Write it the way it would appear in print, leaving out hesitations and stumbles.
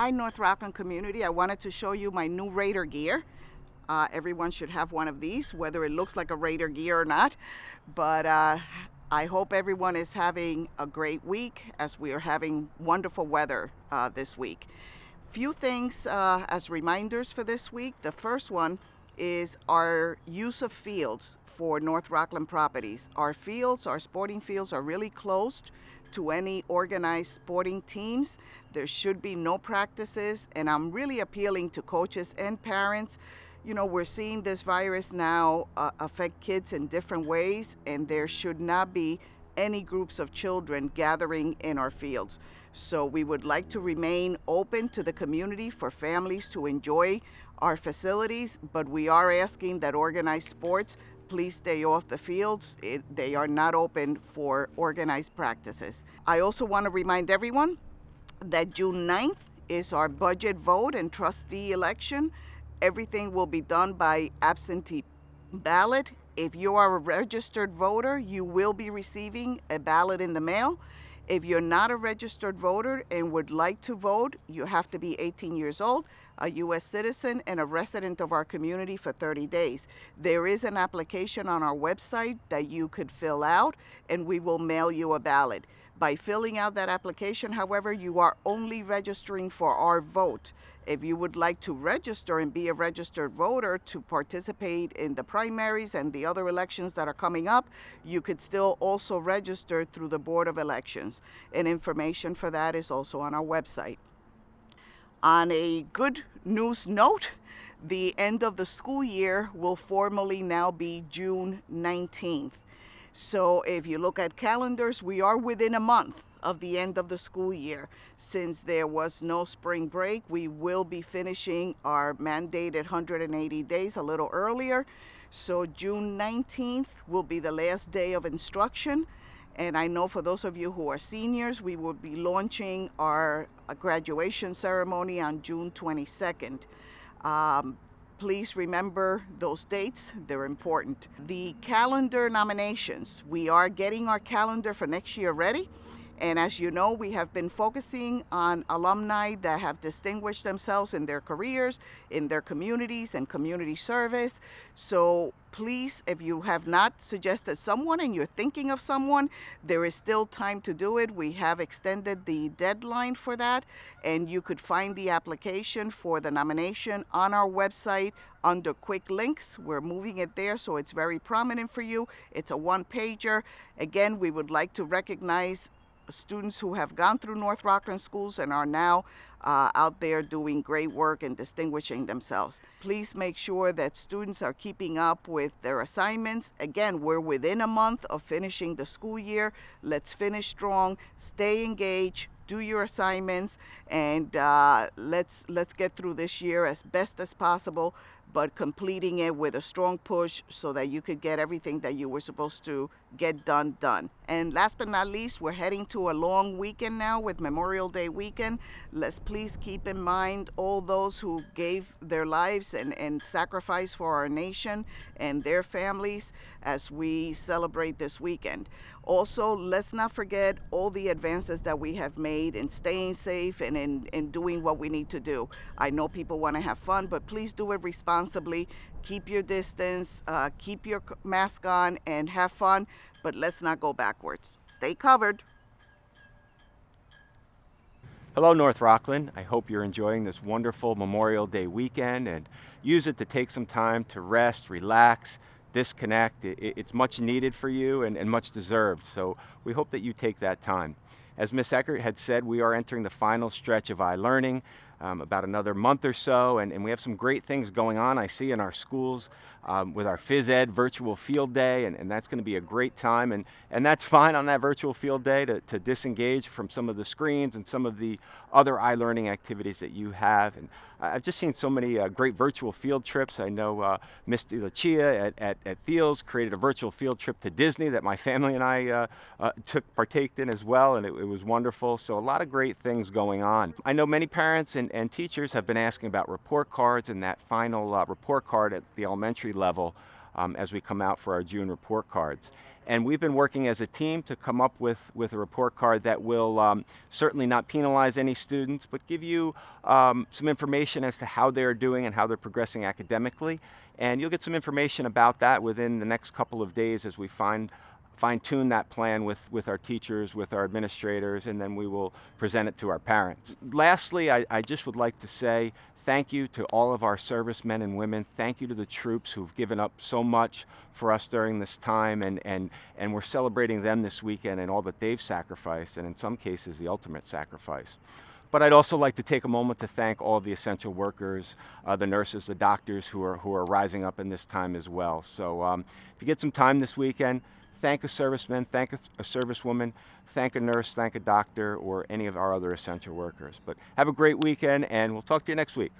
Hi, North Rockland community. I wanted to show you my new Raider gear. Everyone should have one of these, whether it looks like a Raider gear or not. But I hope everyone is having a great week as we are having wonderful weather this week. Few things as reminders for this week. The first one is our use of fields for North Rockland properties. Our fields, our sporting fields, are really closed to any organized sporting teams. There should be no practices, and I'm really appealing to coaches and parents. You know, we're seeing this virus now affect kids in different ways, and there should not be any groups of children gathering in our fields. So we would like to remain open to the community for families to enjoy our facilities, but we are asking that organized sports please stay off the fields. They are not open for organized practices. I also want to remind everyone that June 9th is our budget vote and trustee election. Everything will be done by absentee ballot. If you are a registered voter, you will be receiving a ballot in the mail. If you're not a registered voter and would like to vote, you have to be 18 years old, a U.S. citizen, and a resident of our community for 30 days. There is an application on our website that you could fill out, and we will mail you a ballot. By filling out that application, however, you are only registering for our vote. If you would like to register and be a registered voter to participate in the primaries and the other elections that are coming up, you could still also register through the Board of Elections. And information for that is also on our website. On a good news note, the end of the school year will formally now be June 19th. So if you look at calendars, we are within a month of the end of the school year. Since there was no spring break, we will be finishing our mandated 180 days a little earlier. So June 19th will be the last day of instruction. And I know for those of you who are seniors, we will be launching our graduation ceremony on June 22nd. Please remember those dates, they're important. The calendar nominations, we are getting our calendar for next year ready. And as you know, we have been focusing on alumni that have distinguished themselves in their careers, in their communities, and community service. So please, if you have not suggested someone and you're thinking of someone, there is still time to do it. We have extended the deadline for that, and you could find the application for the nomination on our website under quick links. We're moving it there so it's very prominent for you. It's a one-pager. Again, we would like to recognize students who have gone through North Rockland schools and are now out there doing great work and distinguishing themselves. Please make sure that students are keeping up with their assignments. Again, we're within a month of finishing the school year. Let's finish strong, stay engaged, do your assignments, and let's get through this year as best as possible, but completing it with a strong push so that you could get everything that you were supposed to get done. And last but not least, we're heading to a long weekend now with Memorial Day weekend. Let's please keep in mind all those who gave their lives and sacrificed for our nation and their families as we celebrate this weekend. Also, let's not forget all the advances that we have made in staying safe and in doing what we need to do. I know people want to have fun, but please do it responsibly. Keep your distance, keep your mask on, and have fun, but let's not go backwards. Stay covered. Hello, North Rockland. I hope you're enjoying this wonderful Memorial Day weekend and use it to take some time to rest, relax, disconnect. It's much needed for you and much deserved, so we hope that you take that time. As Ms. Eckert had said, we are entering the final stretch of iLearning, about another month or so, and we have some great things going on, I see, in our schools with our Phys Ed virtual field day, and that's going to be a great time, and that's fine on that virtual field day to disengage from some of the screens and some of the other iLearning activities that you have. And I've just seen so many great virtual field trips. I know Ms. DeLucia at Thiels created a virtual field trip to Disney that my family and I partaked in as well, and it was wonderful. So a lot of great things going on. I know many parents and teachers have been asking about report cards and that final report card at the elementary level as we come out for our June report cards. And we've been working as a team to come up with a report card that will certainly not penalize any students, but give you some information as to how they're doing and how they're progressing academically. And you'll get some information about that within the next couple of days as we fine-tune that plan with our teachers, with our administrators, and then we will present it to our parents. Lastly, I just would like to say thank you to all of our servicemen and women. Thank you to the troops who've given up so much for us during this time, and we're celebrating them this weekend and all that they've sacrificed, and in some cases the ultimate sacrifice. But I'd also like to take a moment to thank all of the essential workers, the nurses, the doctors who are rising up in this time as well. So if you get some time this weekend, thank a serviceman, thank a servicewoman, thank a nurse, thank a doctor, or any of our other essential workers. But have a great weekend, and we'll talk to you next week.